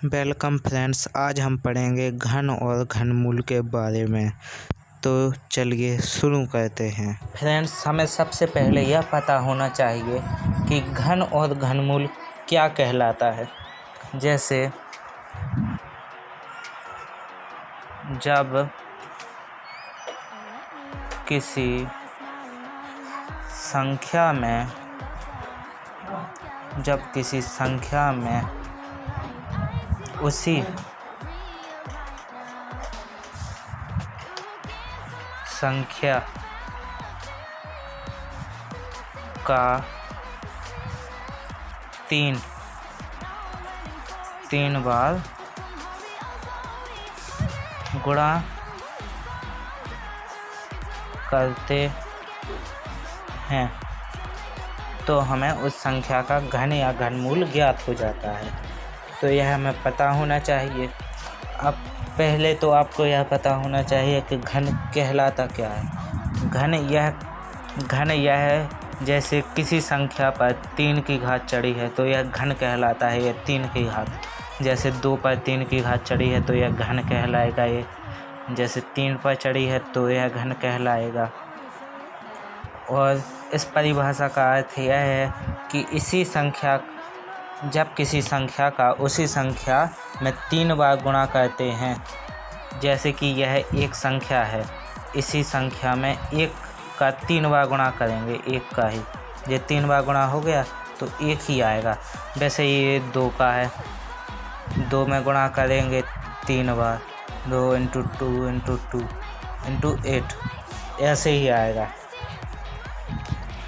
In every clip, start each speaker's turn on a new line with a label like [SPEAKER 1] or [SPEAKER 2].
[SPEAKER 1] Welcome friends, आज हम पढ़ेंगे घन और घनमूल के बारे में। तो चलिए शुरू करते हैं। फ्रेंड्स, हमें सबसे पहले यह पता होना चाहिए कि घन और घनमूल क्या कहलाता है। जैसे जब किसी संख्या में उसी संख्या का तीन बार गुणा करते हैं तो हमें उस संख्या का घन या घनमूल ज्ञात हो जाता है। तो यह हमें पता होना चाहिए। अब पहले तो आपको यह पता होना चाहिए कि घन कहलाता क्या है। घन यह है, जैसे किसी संख्या पर 3 की घात चढ़ी है तो यह घन कहलाता है। यह 3 की घात, जैसे 2 पर 3 की घात चढ़ी है तो यह घन कहलाएगा। ये जैसे 3 पर चढ़ी है तो यह घन कहलाएगा। और इस परिभाषा का अर्थ यह है कि जब किसी संख्या का उसी संख्या में 3 बार गुणा करते हैं, जैसे कि यह एक संख्या है, इसी संख्या में 1 का 3 बार गुणा करेंगे, 1 का ही ये 3 बार गुणा हो गया तो 1 ही आएगा। वैसे ये 2 का है, 2 में गुणा करेंगे 3 बार, 2 × 2 × 2 × 8 ऐसे ही आएगा।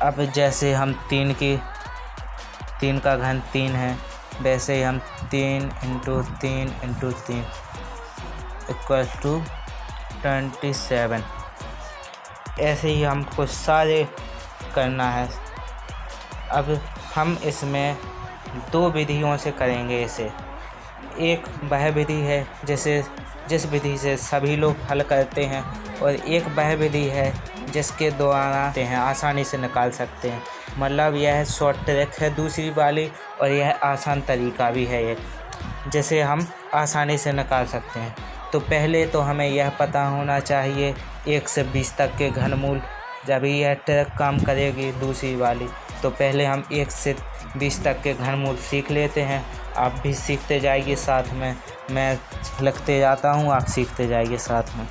[SPEAKER 1] अब जैसे हम 3 का घन 3 है, वैसे ही हम 3 × 3 × 3 = 27 ऐसे ही हमको सारे करना है। अब हम इसमें 2 विधियों से करेंगे इसे। एक वह विधि है जिस विधि से सभी लोग हल करते हैं, और एक वह विधि है जिसके द्वारा आसानी से निकाल सकते हैं। मतलब यह शॉर्ट ट्रिक है दूसरी वाली, और यह आसान तरीका भी है एक, जिसे हम आसानी से निकाल सकते हैं। तो पहले तो हमें यह पता होना चाहिए 1 से 20 तक के घनमूल। जब यह ट्रिक काम करेगी दूसरी वाली, तो पहले हम 1 से 20 तक के घनमूल सीख लेते हैं। आप भी सीखते जाइए साथ में, मैं लिखते जाता हूँ, आप सीखते जाइए साथ में।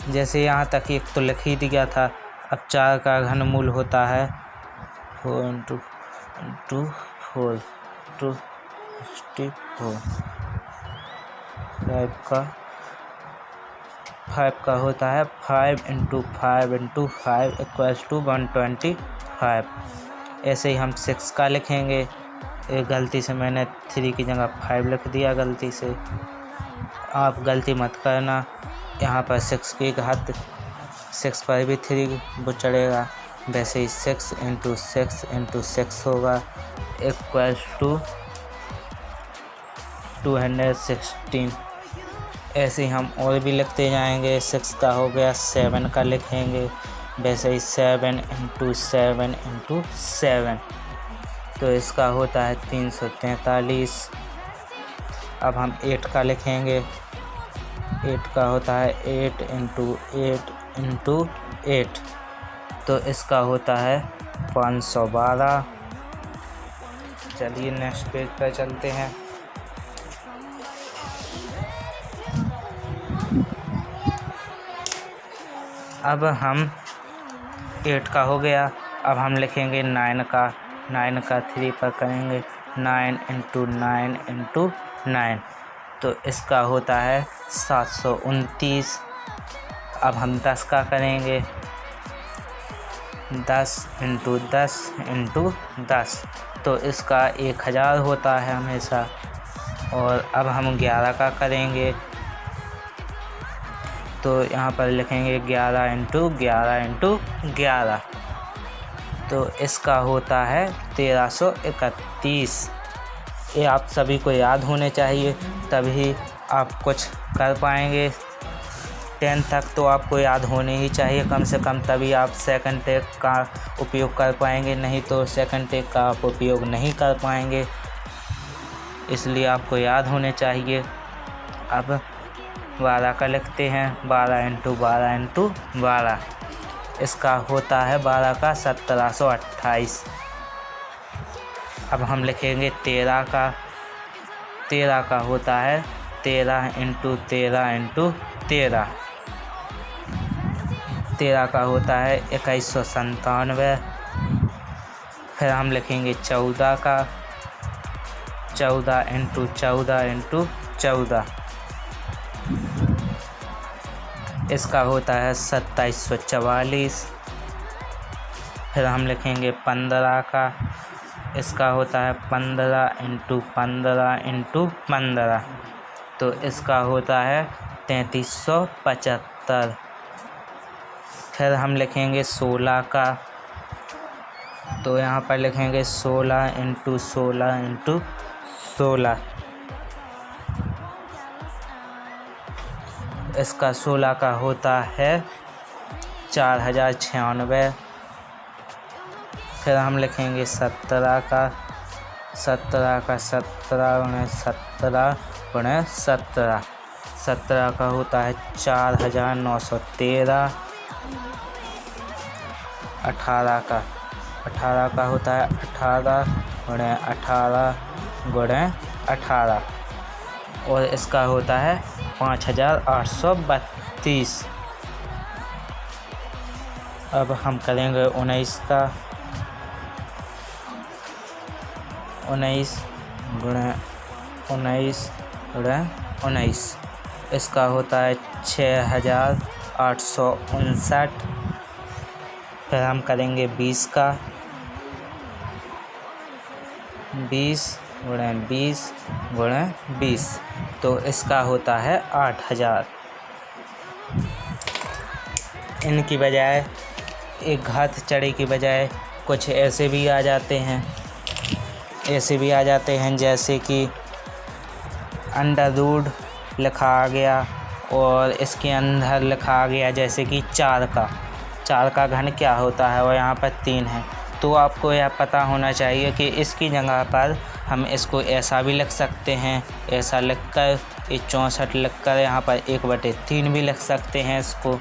[SPEAKER 1] जैसे यहाँ तक एक तो लिख ही दिया था। अब 4 का घनमूल होता है 4 × 4 = 64। 5 का होता है 5 × 5 × 5 = 125। ऐसे ही हम 6 का लिखेंगे। गलती से मैंने 3 की जगह 5 लिख दिया गलती से, आप गलती मत करना। यहाँ पर 6 की घात 6 पर भी 3 वो चढ़ेगा। वैसे ही 6 × 6 × 6 होगा = 216। ऐसे ही हम और भी लिखते जाएंगे। 6 का हो गया, 7 का लिखेंगे। वैसे ही 7 × 7 × 7, तो इसका होता है 343। अब हम 8 का लिखेंगे। 8 का होता है 8 × 8 × 8, तो इसका होता है 512। चलिए नेक्स्ट पेज पर चलते हैं। अब हम 8 का हो गया, अब हम लिखेंगे 9 का। 9 का 3 पर करेंगे, 9 × 9 × 9, तो इसका होता है 729। अब हम 10 का करेंगे, 10 × 10 × 10, तो इसका 1000 होता है हमेशा। और अब हम 11 का करेंगे, तो यहाँ पर लिखेंगे 11 × 11 × 11, तो इसका होता है 1331। ये आप सभी को याद होने चाहिए, तभी आप कुछ कर पाएंगे। 10 तक तो आपको याद होने ही चाहिए कम से कम, तभी आप सेकंड टेक का उपयोग कर पाएंगे, नहीं तो सेकंड टेक का आप उपयोग नहीं कर पाएंगे। इसलिए आपको याद होने चाहिए। अब 12 का लिखते हैं, 12 × 12 × 12, इसका होता है 12 का 1728। अब हम लिखेंगे 13 का, 13 का होता है 13 × 13 × 13, 13 का होता है 2197। फिर हम लिखेंगे 14 का, 14 × 14 × 14, इसका होता है 2744। फिर हम लिखेंगे 15 का, इसका होता है 15 × 15 × 15, तो इसका होता है 3375। फिर हम लिखेंगे 16 का, तो यहाँ पर लिखेंगे 16 × 16 × 16, इसका 16 का होता है 4096। फिर हम लिखेंगे 17 का, 17 का 17 × 17 × 17, 17 का होता है 4913। 18 का, 18 का होता है 18 × 18 × 18, और इसका होता है 5832। अब हम करेंगे 19 का, 19 × 19 × 19, इसका होता है 6859। फिर हम करेंगे 20 का, 20 × 20 × 20, तो इसका होता है 8000। इनकी बजाय एक घात चढ़ी की बजाय कुछ ऐसे भी आ जाते हैं, ऐसे भी आ जाते हैं जैसे कि अंडर रूट लिखा आ गया और इसके अंदर लिखा आ गया जैसे कि 4 का, 4 का घन क्या होता है, और यहाँ पर 3 है। तो आपको यह पता होना चाहिए कि इसकी जगह पर हम इसको ऐसा भी लिख सकते हैं, ऐसा लिखकर ये 64 लिखकर यहाँ पर 1/3 भी लिख सकते हैं, इसको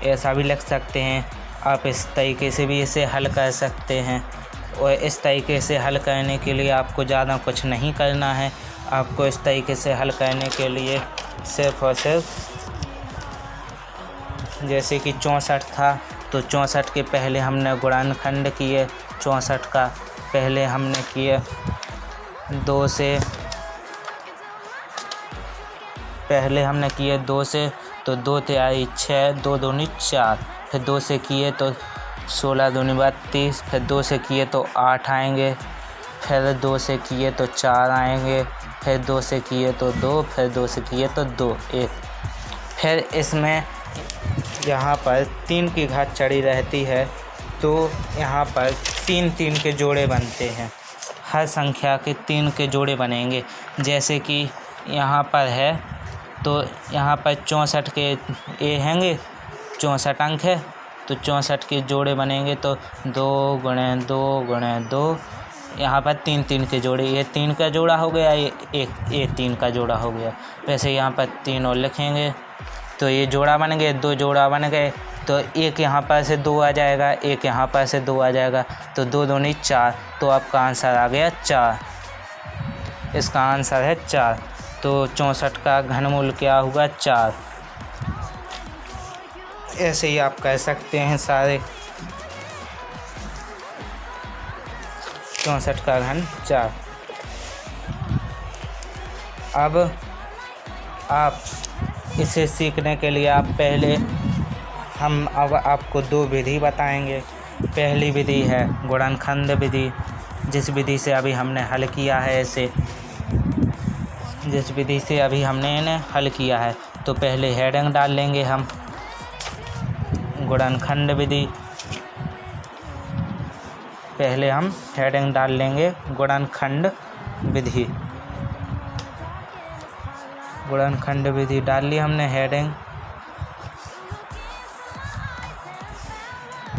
[SPEAKER 1] ऐसा भी लिख सकते हैं। आप इस तरीके से भी इसे हल कर सकते हैं, और इस तरीके से हल करने के लिए आपको ज़्यादा कुछ नहीं करना है। आपको इस तरीके से हल करने के लिए सिर्फ और सिर्फ, जैसे कि 64 था तो 64 के पहले हमने गुणनखंड किए, 64 का पहले हमने किए 2 से, पहले हमने किए 2 से, तो 2 × 6, 2 दूनी 4, फिर 2 से किए तो 16 दूनी 32, फिर 2 से किए तो 8 आएंगे, फिर 2 से किए तो 4 आएंगे, फिर 2 से किए तो 2, फिर 2 से किए तो 2, 1। फिर इसमें यहाँ पर 3 की घात चढ़ी रहती है, तो यहाँ पर 3 के जोड़े बनते हैं। हर संख्या के 3 के जोड़े बनेंगे। जैसे कि यहाँ पर है तो यहाँ पर 64 के ए हैंगे, 64 अंक है, तो 64 के जोड़े बनेंगे, तो 2 × 2 × 2, यहाँ पर 3 के जोड़े, ये 3 का जोड़ा हो गया, ये 3 का जोड़ा हो गया। वैसे यहाँ पर 3 और लिखेंगे तो ये जोड़ा बन गए, 2 जोड़ा बन गए, तो एक यहाँ पर से 2 आ जाएगा, एक यहाँ पर से 2 आ जाएगा, तो 2 दूनी 4, तो आपका आंसर आ गया 4। इसका आंसर है 4। तो 64 का घनमूल क्या होगा? 4। ऐसे ही आप कह सकते हैं सारे। 64 का घन 4। अब आप इसे सीखने के लिए हम अब आपको 2 विधि बताएंगे। पहली विधि है गुणनखंड विधि, जिस विधि से अभी हमने हल किया है इन्हें हल किया है। तो पहले हेडिंग डाल लेंगे हम गुणनखंड विधि। पहले हम हेडिंग डाल लेंगे गुणनखंड विधि। गुणनखंड विधि डाल ली हमने हेडिंग।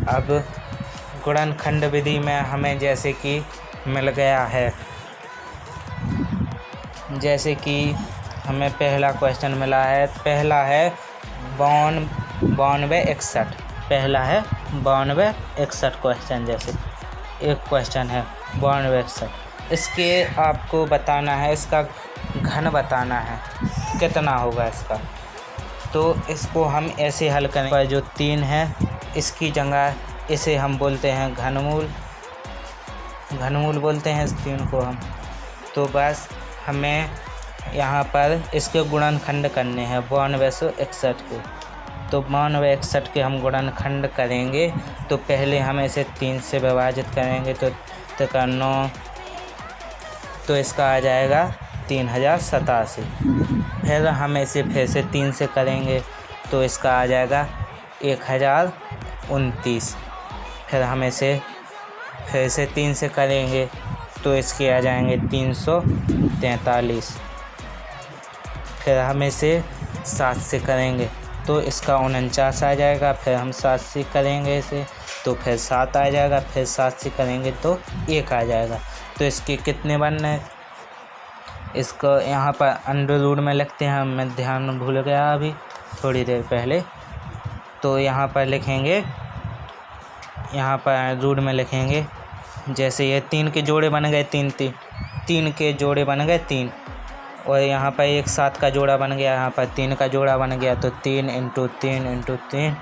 [SPEAKER 1] अब गुणनखंड विधि में हमें जैसे कि मिल गया है जैसे कि हमें पहला क्वेश्चन मिला है, पहला है 9261, पहला है 9261 क्वेश्चन। जैसे एक क्वेश्चन है 9261, इसके आपको बताना है, इसका घन बताना है कितना होगा इसका। तो इसको हम ऐसे हल करेंगे, जो 3 है इसकी जगह इसे हम बोलते हैं घनमूल बोलते हैं इस 3 को हम। तो बस हमें यहाँ पर इसके गुणनखंड करने हैं 9261 के। तो 9261 के हम गुणनखंड करेंगे, तो पहले हम इसे 3 से विभाजित करेंगे तो 9, तो इसका आ जाएगा 3087। फिर हम इसे फिर से 3 से करेंगे तो इसका आ जाएगा 1029। फिर हम इसे फिर से 3 से करेंगे तो इसके आ जाएंगे 343। फिर हम इसे 7 से करेंगे तो इसका 49 आ जाएगा। फिर हम 7 से करेंगे इसे तो फिर 7 आ जाएगा। फिर 7 से करेंगे तो 1 आ जाएगा। तो इसके कितने बनने, इसको यहाँ पर अंडर रूट में लिखते हैं, मैं ध्यान भूल गया अभी थोड़ी देर पहले। तो यहाँ पर लिखेंगे, यहाँ पर रूट में लिखेंगे, जैसे ये 3 के जोड़े बन गए, 3 के जोड़े बन गए 3, और यहाँ पर एक 7 का जोड़ा बन गया, यहाँ पर 3 का जोड़ा बन गया। तो 3 × 3 × 3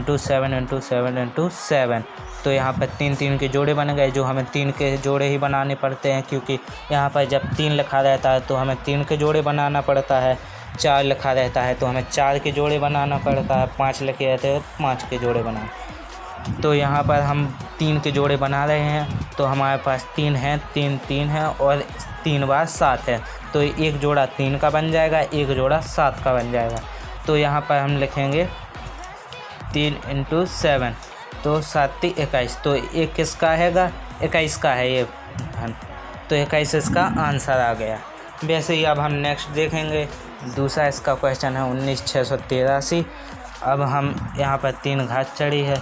[SPEAKER 1] × 7 × 7 × 7। तो यहाँ पर 3 के जोड़े बन गए, जो हमें 3 के जोड़े ही बनाने पड़ते हैं, क्योंकि यहाँ पर जब 3 लिखा रहता है तो हमें 3 के जोड़े बनाना पड़ता है। 4 लिखा रहता है तो हमें 4 के जोड़े बनाना पड़ता है। 5 लिखे रहते हैं तो 5 के जोड़े बनाना। तो यहाँ पर हम 3 के जोड़े बना रहे हैं, तो हमारे पास 3 है, 3 है और 3 बार 7 है। तो एक जोड़ा 3 का बन जाएगा, एक जोड़ा 7 का बन जाएगा। तो यहाँ पर हम लिखेंगे 3 × 7, तो 7 × 21। तो 1 किसका हैगा, 21 का है ये घन। तो 21 इसका आंसर आ गया। वैसे ही अब हम नेक्स्ट देखेंगे, दूसरा इसका क्वेश्चन है 19683। अब हम यहाँ पर 3 घात चढ़ी है,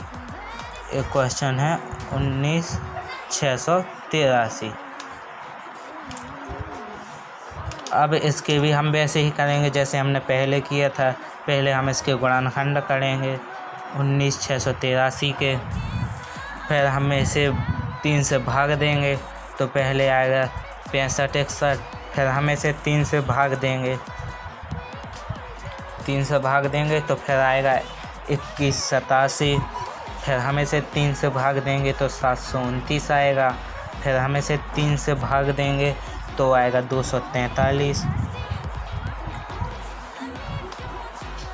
[SPEAKER 1] एक क्वेश्चन है 19683। अब इसके भी हम वैसे ही करेंगे जैसे हमने पहले किया था। पहले हम इसके गुणनखंड करेंगे 19683 के, फिर हम इसे 3 से भाग देंगे तो पहले आएगा 65 61। फिर हम इसे 3 से भाग देंगे, 3 से भाग देंगे तो फिर आएगा 21 87। फिर हम इसे 3 से भाग देंगे तो 729 आएगा। फिर हम इसे 3 से भाग देंगे तो आएगा 243।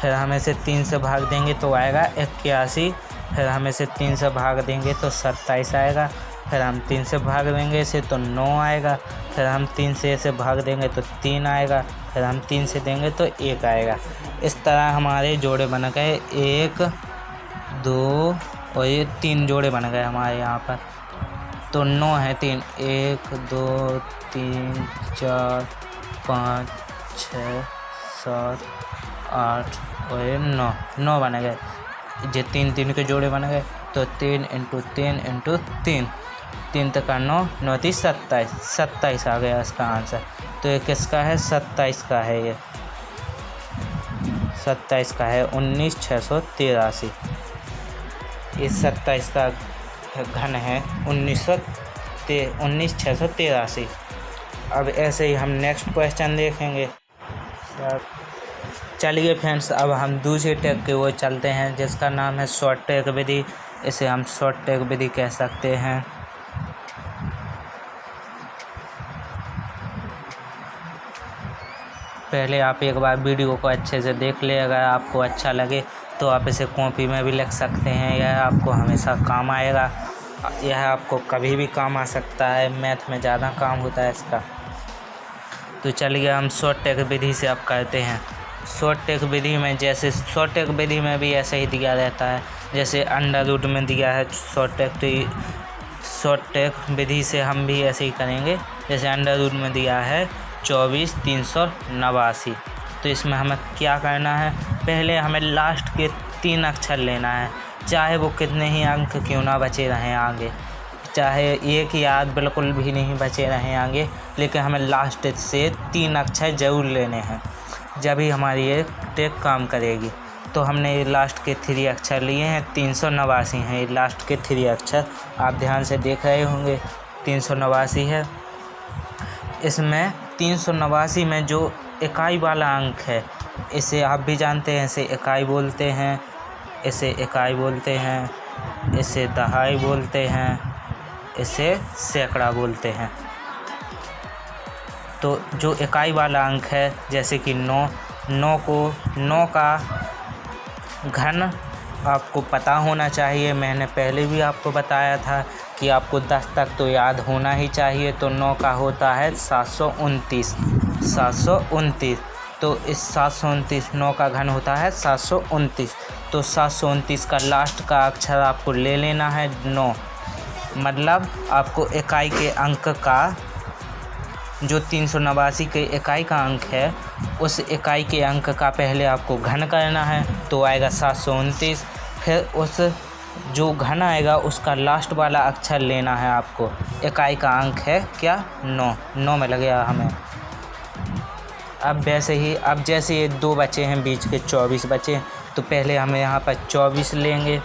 [SPEAKER 1] फिर हम इसे 3 से भाग देंगे तो आएगा 81। फिर हम इसे 3 से भाग देंगे तो 27 आएगा। फिर हम 3 से भाग देंगे इसे तो 9 आएगा। फिर हम 3 से इसे भाग देंगे तो 3 आएगा। फिर हम 3 से देंगे तो 1 आएगा। इस तरह हमारे जोड़े बन गए 1 2 और ये 3 जोड़े बन गए हमारे यहाँ पर। तो 9 है 3, 1 2 3 4 5 6 7 8 और ये 9 बन गए। ये 3 के जोड़े बन गए। तो 3 × 3 × 3, 3 तक 9, 9 3 27 आ गया इसका आंसर। तो ये किसका है, 27 का है। ये 27 का है 19683। ये 27 का घन है 19683। अब ऐसे ही हम नेक्स्ट क्वेश्चन देखेंगे। चलिए फ्रेंड्स, अब हम दूसरे टैग के वो चलते हैं जिसका नाम है शॉर्ट टैग विधि। इसे हम शॉर्ट टैग विधि कह सकते हैं। पहले आप एक बार वीडियो को अच्छे से देख ले, अगर आपको अच्छा लगे तो आप इसे कॉपी में भी लिख सकते हैं। यह आपको हमेशा काम आएगा, यह आपको कभी भी काम आ सकता है। मैथ में ज़्यादा काम होता है इसका। तो चलिए हम शॉर्ट टैग विधि से अब करते हैं। शॉर्ट टैग विधि में जैसे शॉर्ट टैग विधि में भी ऐसे ही दिया रहता है जैसे अंडर रूट में दिया है शॉर्ट टैग। तो शॉर्ट टैग विधि से हम भी ऐसे ही करेंगे जैसे अंडर रूट में दिया है 24,389। तो इसमें हमें क्या करना है, पहले हमें लास्ट के 3 अक्षर लेना है, चाहे वो कितने ही अंक क्यों ना बचे रहें आगे। चाहे एक याद बिल्कुल भी नहीं बचे रहें आगे, लेकिन हमें लास्ट से 3 अक्षर ज़रूर लेने हैं, जब ही हमारी ये ट्रिक काम करेगी। तो हमने ये लास्ट के 3 अक्षर लिए हैं, 389 हैं ये लास्ट के 3 अक्षर। आप ध्यान से देख रहे होंगे 389 है। इसमें 389 में जो इकाई वाला अंक है, इसे आप भी जानते हैं, इसे इकाई बोलते हैं, इसे इकाई बोलते हैं, इसे दहाई बोलते हैं, इसे सैकड़ा बोलते हैं। तो जो इकाई वाला अंक है, जैसे कि 9 का घन आपको पता होना चाहिए। मैंने पहले भी आपको बताया था कि आपको 10 तक तो याद होना ही चाहिए। तो 9 का होता है 729। तो इस 729 9 का घन होता है 729। तो 729 का लास्ट का अक्षर आपको ले लेना है 9। मतलब आपको इकाई के अंक का, जो 389 के इकाई का अंक है, उस इकाई के अंक का पहले आपको घन करना है, तो आएगा 729। फिर उस जो घन आएगा उसका लास्ट वाला अक्षर लेना है आपको। इकाई का अंक है क्या? 9 में लगेगा हमें। अब वैसे ही, अब जैसे ये 2 बचे हैं, बीच के 24 बचे, तो पहले हमें यहाँ पर 24 लेंगे।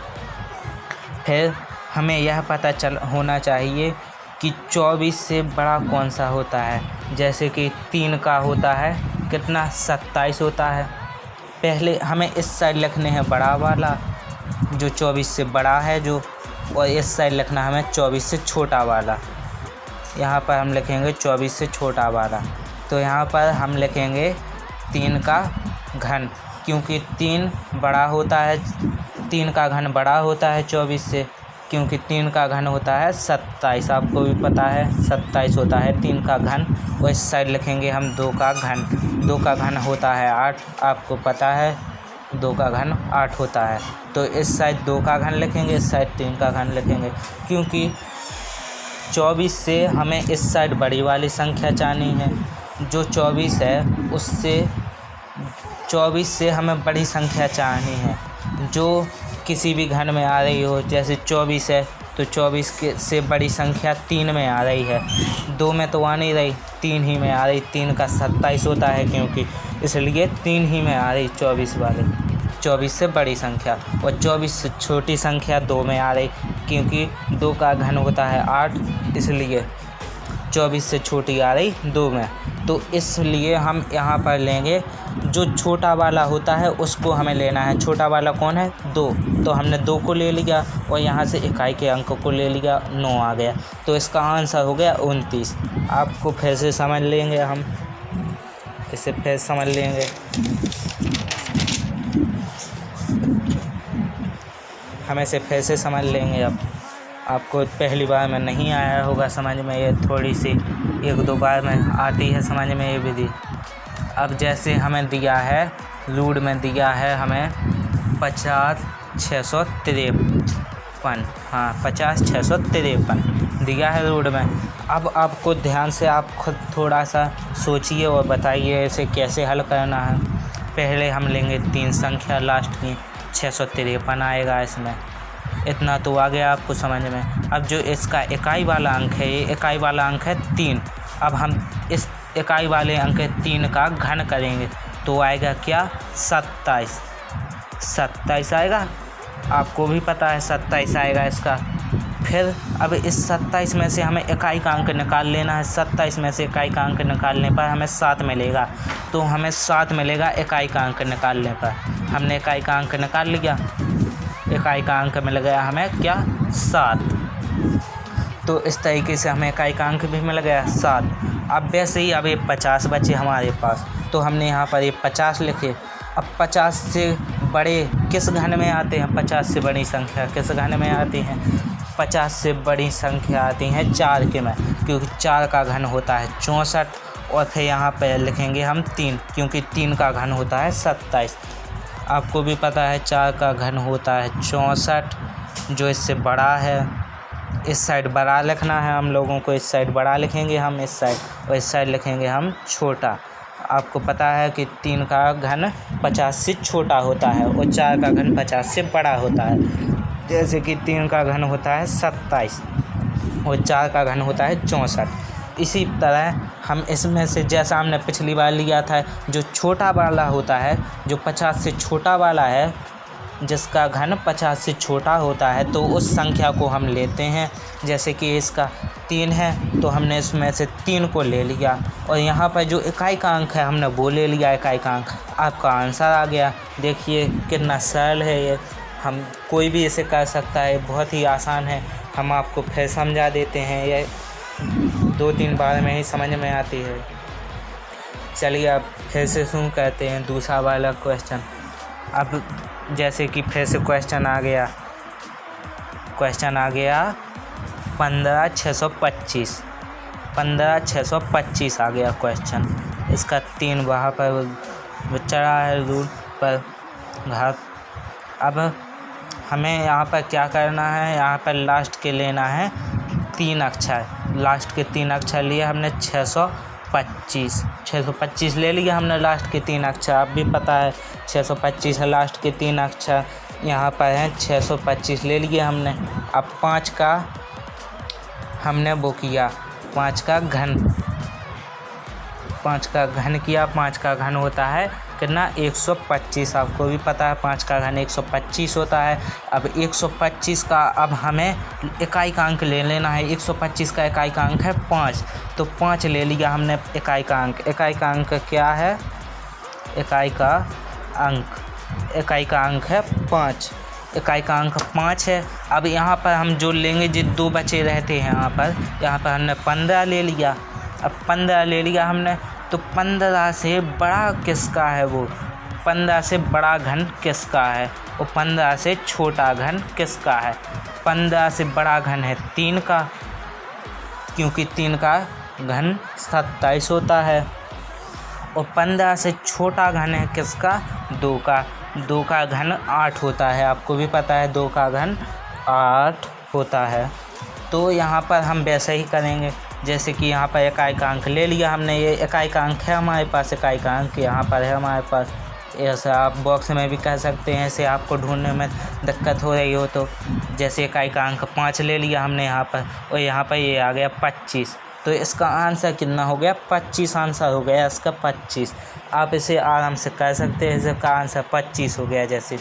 [SPEAKER 1] फिर हमें यह पता होना चाहिए कि 24 से बड़ा कौन सा होता है। जैसे कि 3 का होता है कितना? 27 होता है। पहले हमें इस साइड लिखने हैं बड़ा वाला, जो 24 से बड़ा है जो, और इस साइड लिखना हमें 24 से छोटा वाला। यहाँ पर हम लिखेंगे 24 से छोटा वाला। तो यहाँ पर हम लिखेंगे 3 का घन, क्योंकि 3 बड़ा होता है, 3 का घन बड़ा होता है 24 से, क्योंकि 3 का घन होता है 27। आपको भी पता है 27 होता है 3 का घन। और इस साइड लिखेंगे हम 2 का घन। 2 का घन होता है 8। आपको पता है 2 का घन 8 होता है। तो इस साइड 2 का घन लिखेंगे, इस साइड 3 का घन लिखेंगे, क्योंकि 24 से हमें इस साइड बड़ी वाली संख्या चाहनी है। जो 24 है उससे 24 से हमें बड़ी संख्या चाहनी है, जो किसी भी घन में आ रही हो। जैसे 24 है तो 24 के से बड़ी संख्या 3 में आ रही है, 2 में तो आ नहीं रही, 3 ही में आ रही। 3 का 27 होता है, क्योंकि इसलिए 3 ही में आ रही 24 वाले, 24 से बड़ी संख्या। और 24 से छोटी संख्या 2 में आ रही, क्योंकि 2 का घन होता है 8, इसलिए 24 से छोटी आ रही 2 में। तो इसलिए हम यहाँ पर लेंगे जो छोटा वाला होता है उसको हमें लेना है। छोटा वाला कौन है? 2। तो हमने 2 को ले लिया और यहाँ से इकाई के अंक को ले लिया, 9 आ गया। तो इसका आंसर हो गया 29। आपको फिर से समझ लेंगे, हम इसे फिर समझ लेंगे। हम इसे फिर से समझ लेंगे। अब आपको पहली बार में नहीं आया होगा समझ में, ये थोड़ी सी 1-2 बार में आती है समझ में ये विधि। अब जैसे हमें दिया है, लूड में दिया है हमें 50,653, हाँ 50,653 दिया है लूड में। अब आपको ध्यान से आप खुद थोड़ा सा सोचिए और बताइए इसे कैसे हल करना है। पहले हम लेंगे 3 संख्या लास्ट की, 653 आएगा इसमें। इतना तो आ गया आपको समझ में। अब जो इसका इकाई वाला अंक है, ये इकाई वाला अंक है 3। अब हम इस इकाई वाले अंक 3 का घन करेंगे, तो आएगा क्या? 27 आएगा। आपको भी पता है 27 आएगा इसका। फिर अब इस 27 में से हमें इकाई का अंक निकाल लेना है। 27 में से इकाई का अंक निकालने पर हमें 7 मिलेगा। तो हमें 7 मिलेगा इकाई का अंक निकालने पर। हमने इकाई का अंक निकाल लिया, इकाई का अंक मिल गया हमें क्या? 7। तो इस तरीके से हमें इकाई का अंक भी मिल गया 7। अब वैसे ही अब ये 50 बचे हमारे पास, तो हमने यहाँ पर ये 50 लिखे। अब 50 से बड़े किस घन में आते हैं? 50 से बड़ी संख्या किस घन में आती हैं? 50 से बड़ी संख्या आती हैं 4 के में, क्योंकि 4 का घन होता है 64। और फिर यहाँ पर लिखेंगे हम 3, क्योंकि 3 का घन होता है 27। आपको भी पता है 4 का घन होता है 64, जो इससे बड़ा है। इस साइड बड़ा लिखना है हम लोगों को, इस साइड बड़ा लिखेंगे हम इस साइड, और इस साइड लिखेंगे हम छोटा। आपको पता है कि 3 का घन 50 से छोटा होता है और 4 का घन 50 से बड़ा होता है। जैसे कि 3 का घन होता है 27, और 4 का घन होता है 64। इसी तरह हम इसमें से जैसा हमने पिछली बार लिया था, जो छोटा वाला होता है, जो 50 से छोटा वाला है, जिसका घन 50 से छोटा होता है, तो उस संख्या को हम लेते हैं। जैसे कि इसका 3 है तो हमने इसमें से 3 को ले लिया, और यहाँ पर जो इकाई का अंक है हमने वो ले लिया, इकाई का अंक। आपका आंसर आ गया। देखिए कितना सरल है ये, हम कोई भी इसे कर सकता है, बहुत ही आसान है। हम आपको फिर समझा देते हैं, ये 2-3 बार में ही समझ में आती है। चलिए अब फिर से शुरू करते हैं दूसरा वाला क्वेश्चन। अब जैसे कि फिर से क्वेश्चन आ गया 15,625 आ गया क्वेश्चन। इसका 3 वहाँ पर चढ़ा है रूल पर घात। अब हमें यहाँ पर क्या करना है, यहाँ पर लास्ट के लेना है 3 अक्षर। लास्ट के 3 अक्षर लिए हमने 625 ले लिया हमने लास्ट के 3 अक्षर। आप भी पता है 625 है लास्ट के 3 अक्षर, यहाँ पर है 625 ले लिए हमने। अब 5 का हमने वो किया, 5 का घन किया। 5 का घन होता है कितना, 125। आपको भी पता है 5 का घन 125 होता है। अब 125 का अब हमें इकाई का अंक ले लेना है। 125 का इकाई का अंक है 5, तो 5 ले लिया हमने इकाई का अंक। इकाई का अंक क्या है, इकाई का अंक है 5। इकाई का अंक 5 है। अब यहाँ पर हम जो लेंगे, जो 2 बचे रहते हैं यहाँ पर हमने 15 ले लिया। अब 15 ले लिया हमने, तो 15 से बड़ा किसका है, वो 15 से बड़ा घन किसका है, और 15 से छोटा घन किसका है। 15 से बड़ा घन है 3 का, क्योंकि 3 का घन 27 होता है। और 15 से छोटा घन है किसका, 2 का। 2 का घन 8 होता है। आपको भी पता है 2 का घन 8 होता है। तो यहाँ पर हम वैसे ही करेंगे, जैसे कि यहाँ पर इकाई का अंक ले लिया हमने। ये इकाई का अंक है हमारे पास, इकाई का अंक यहाँ पर है हमारे पास। ऐसे आप बॉक्स में भी कह सकते हैं, ऐसे आपको ढूंढने में दिक्कत हो रही हो तो। जैसे इकाई का अंक 5 ले लिया हमने यहाँ पर, और यहाँ पर ये आ गया 25। तो इसका आंसर कितना हो गया, 25 आंसर हो गया इसका 25। आप इसे आराम से कर सकते हैं, इसका आंसर 25 हो गया। जैसे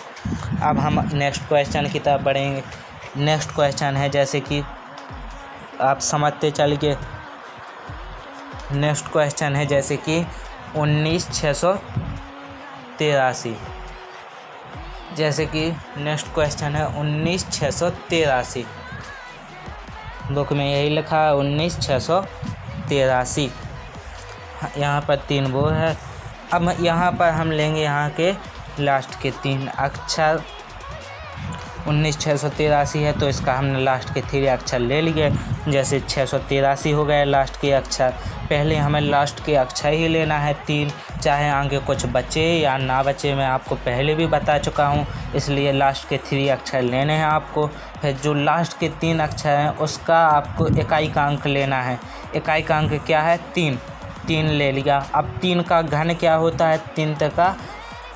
[SPEAKER 1] अब हम नेक्स्ट क्वेश्चन की तरफ बढ़ेंगे। नेक्स्ट क्वेश्चन है, जैसे कि आप समझते चलिए। नेक्स्ट क्वेश्चन है जैसे कि 19,683। जैसे कि नेक्स्ट क्वेश्चन है 19,683। बुक में यही लिखा है 19,683। यहाँ पर 3 वो है। अब यहाँ पर हम लेंगे यहाँ के लास्ट के 3 अक्षर। 19,683 है तो इसका हमने लास्ट के 3 अक्षर ले लिए। जैसे 683 हो गए लास्ट के अक्षर। पहले हमें लास्ट के अक्षर ही लेना है 3, चाहे आगे कुछ बचे या ना बचे, मैं आपको पहले भी बता चुका हूँ। इसलिए लास्ट के 3 अक्षर लेने हैं आपको। फिर जो लास्ट के 3 अक्षर हैं उसका आपको इकाई का अंक लेना है। इकाई का अंक क्या है, 3 ले लिया। अब 3 का घन क्या होता है, 3 का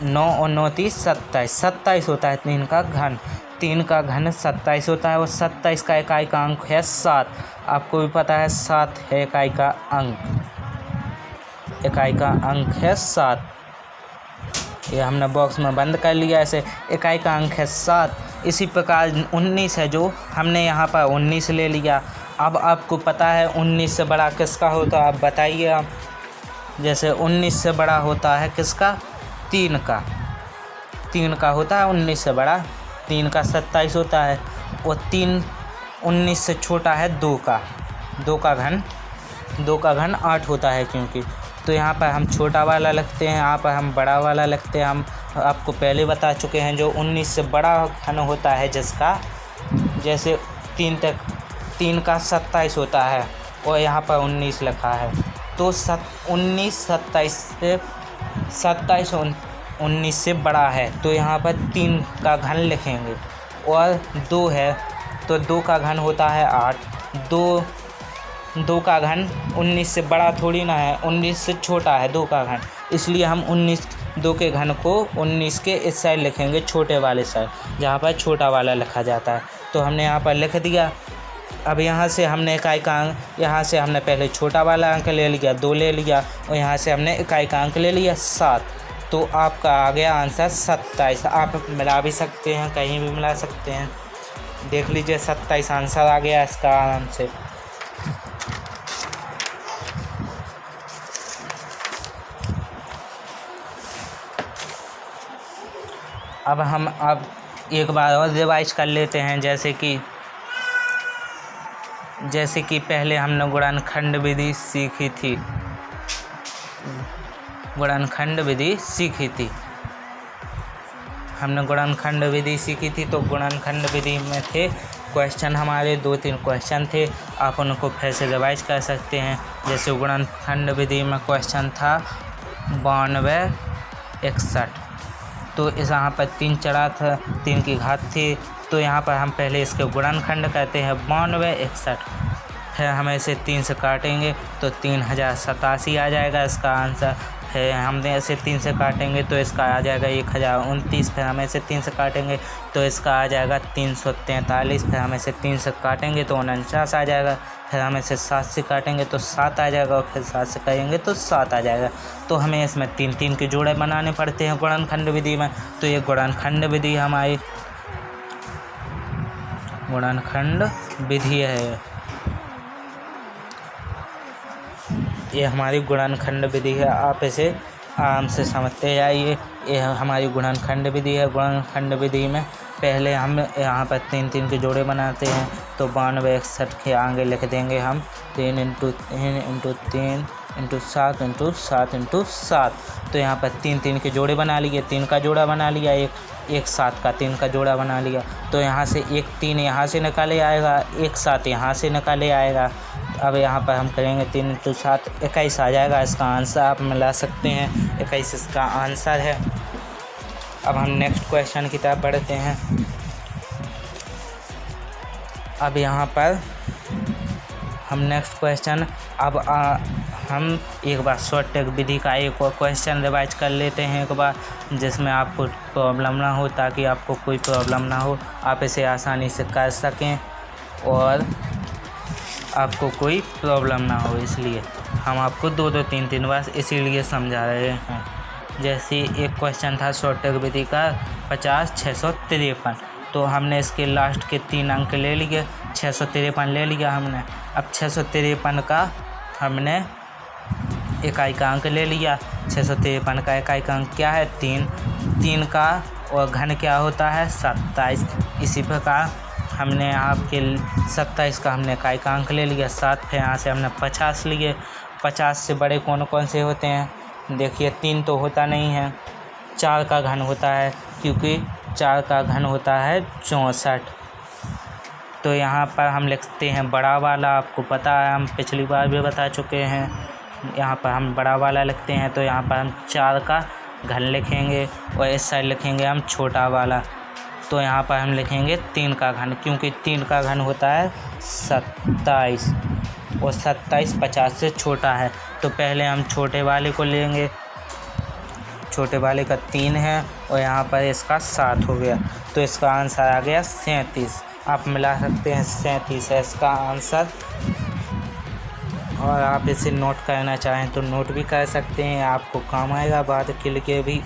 [SPEAKER 1] 9 और 9 30 27 होता है 3 का घन। 3 का घन 27 होता है, और 27 का इकाई का अंक है 7। आपको भी पता है 7 है इकाई का अंक। इकाई का अंक है 7। ये हमने बॉक्स में बंद कर लिया ऐसे। इकाई का अंक है 7। इसी प्रकार 19 है, जो हमने यहाँ पर 19 ले लिया। अब आपको पता है 19 से बड़ा किसका होता है, आप बताइए आप। जैसे 19 से बड़ा होता है किसका, 3 का। 3 का होता है 19 से बड़ा। 3 का 27 होता है, और 3 19 से छोटा है 2 का। 2 का घन 8 होता है क्योंकि। तो यहाँ पर हम छोटा वाला लिखते हैं, यहाँ पर हम बड़ा वाला लिखते हैं। हम आपको पहले बता चुके हैं जो 19 से बड़ा घन होता है जिसका, जैसे 3 का 27 होता है और यहाँ पर 19 लिखा है। तो 19 19 से बड़ा है तो यहाँ पर 3 का घन लिखेंगे। और 2 है तो 2 का घन होता है 8। 2 का घन 19 से बड़ा थोड़ी ना है, 19 से छोटा है 2 का घन। इसलिए हम 2 के घन को 19 के इस साइड लिखेंगे, छोटे वाले साइड, जहाँ पर छोटा वाला लिखा जाता है। तो हमने यहाँ पर लिख दिया अब यहाँ से हमने इकाई का अंक, यहाँ से हमने पहले छोटा वाला अंक ले लिया 2 ले लिया, और यहाँ से हमने इकाई का अंक ले लिया 7। तो आपका आ गया आंसर 27। आप मिला भी सकते हैं, कहीं भी मिला सकते हैं। देख लीजिए 27 आंसर आ गया इसका आराम से। अब हम एक बार और रिवाइज कर लेते हैं। जैसे कि पहले हमने गुणनखंड विधि सीखी थी। हमने गुणनखंड विधि सीखी थी। तो गुणनखंड विधि में थे क्वेश्चन, हमारे 2-3 क्वेश्चन थे। आप उनको फिर से रिवाइज कर सकते हैं। जैसे गुणनखंड विधि में क्वेश्चन था 92 61। तो इस यहाँ पर 3 चढ़ा था, 3 की घात थी। तो यहाँ पर हम पहले इसके गुणनखंड कहते हैं 92 61। फिर हम इसे 3 से काटेंगे तो 3087 आ जाएगा इसका आंसर। फिर हमने ऐसे 3 से काटेंगे तो इसका आ जाएगा 1029। फिर हम ऐसे 3 से काटेंगे तो इसका आ जाएगा 343। फिर हम ऐसे 3 से काटेंगे तो 49 आ जाएगा। फिर हम इसे 7 से काटेंगे तो 7 आ जाएगा, और फिर 7 से करेंगे तो 7 आ जाएगा। तो हमें इसमें 3-3 के जोड़े बनाने पड़ते हैं गुणनखंड विधि में। तो ये गुणनखंड विधि हमारी गुणनखंड विधि है। ये हमारी गुणनखंड विधि है। आप इसे आराम से समझते जाइए। ये हमारी गुणनखंड विधि है। गुणनखंड विधि में पहले हम यहाँ पर 3-3 के जोड़े बनाते हैं। तो 92 61 के आगे लिख देंगे हम 3 × 3 × 3 × 7 × 7 × 7। तो यहाँ पर 3-3 के जोड़े बना लिए, 3 का जोड़ा बना लिया, एक 7 का 3 का जोड़ा बना लिया। तो यहाँ से 1 3 यहाँ से निकाले आएगा, 1 7 यहाँ से निकाले आएगा। अब यहाँ पर हम करेंगे 3 × 7 21 आ जाएगा इसका आंसर। आप मिला सकते हैं, 21 इसका आंसर है। अब हम नेक्स्ट क्वेश्चन की तरफ बढ़ते हैं। अब यहाँ पर हम नेक्स्ट क्वेश्चन हम एक बार शॉर्ट ट्रिक विधि का एक और क्वेश्चन रिवाइज कर लेते हैं एक बार, जिसमें आपको प्रॉब्लम ना हो, ताकि आपको कोई प्रॉब्लम ना हो, आप इसे आसानी से कर सकें और आपको कोई प्रॉब्लम ना हो। इसलिए हम आपको 2-2 3-3 बार इसीलिए समझा रहे हैं। जैसे एक क्वेश्चन था शॉर्ट ट्रिक विधि का 50 653। तो हमने इसके लास्ट के 3 अंक ले लिए, 653 ले लिया हमने। अब 653 का हमने इकाई का अंक ले लिया। 653 का इकाई का अंक क्या है 3 का, और घन क्या होता है 27। इसी प्रकार हमने आपके 27 का हमने इकाई का अंक ले लिया 7। फिर यहाँ से हमने 50 लिए। 50 से बड़े कौन कौन से होते हैं? देखिए 3 तो होता नहीं है, 4 का घन होता है, क्योंकि 4 का घन होता है 64। तो यहाँ पर हम लिखते हैं बड़ा वाला। आपको पता है, हम पिछली बार भी बता चुके हैं। यहाँ पर हम बड़ा वाला लिखते हैं। तो यहाँ पर हम 4 का घन लिखेंगे, और इस साइड लिखेंगे हम छोटा वाला। तो यहाँ पर हम लिखेंगे 3 का घन, क्योंकि 3 का घन होता है 27, और 27 50 से छोटा है। तो पहले हम छोटे वाले को लेंगे। छोटे वाले का 3 है, और यहाँ पर इसका 7 हो गया। तो इसका आंसर आ गया 37। आप मिला सकते हैं, 37 है इसका आंसर। और आप इसे नोट करना चाहें तो नोट भी कर सकते हैं, आपको काम आएगा बाद के लिए भी।